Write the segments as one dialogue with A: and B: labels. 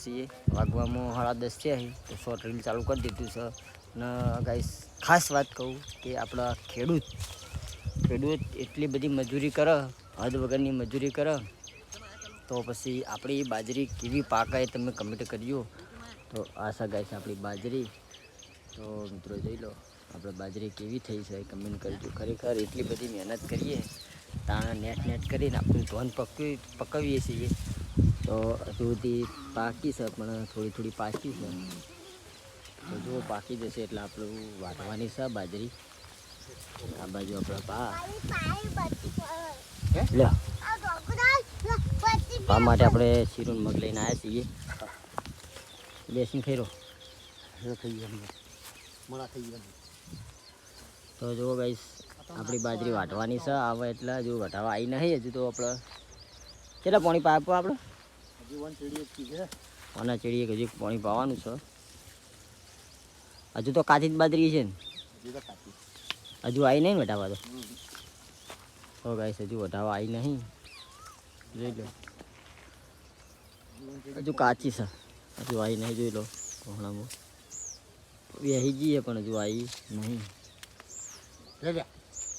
A: છીએ વાગવામાં 10:30 છે તો શોર્ટ રીલ ચાલુ કરી દીધું છે અને ગાઈસ ખાસ વાત કહું કે આપણા ખેડૂત એટલી બધી મજૂરી કરે હદ વગરની મજૂરી કરે તો પછી આપણી બાજરી કેવી પાકે તમે કમેન્ટ કરજો તો આશા ગાઈસ આપણી બાજરી તો મિત્રો જોઈ લો આપણે બાજરી કેવી થઈ છે કમેન્ટ કરજો ખરેખર એટલી બધી મહેનત કરીએ તાણા નેટ કરીને આપણું ધોન પકવીએ છીએ તો હજુ સુધી પાકી છે પણ થોડી પાકી છે તો જો પાકી જશે એટલે આપણું વાટવાની છે બાજરી આ બાજુ આપણા પા માટે આપણે શીરું મગ લઈને આવ્યા છીએ બેસીને ફેરો થઈ ગયા તો જુઓ ગાઈસ આપણી બાજરી વાટવાની છે આવે એટલે હજુ વટાવા આવી નહીં હજુ તો આપણે કેટલા પાણી પાવું આપણે આના ચેડીએ હજુ પાણી પાવાનું છે હજુ તો કાચી જ બાજરી છે ને હજુ આવી નહીં વટાવા તો ગાઈસ હજુ વટાવા આવી નહીં જોઈ લો હજુ કાચી છે હજુ આવી નહીં જોઈ લો કોહણામાં બેસી જઈએ પણ હજુ આવી નહીં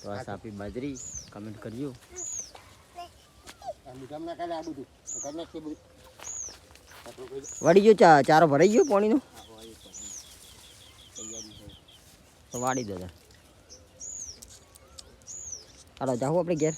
A: તો આ સાપી બાજરી કમેન્ટ કરજો વળી ગયો ચારો ભરાઈ ગયો પાણીનો તો વાળી દો હાલો જાઉં આપણે ઘેર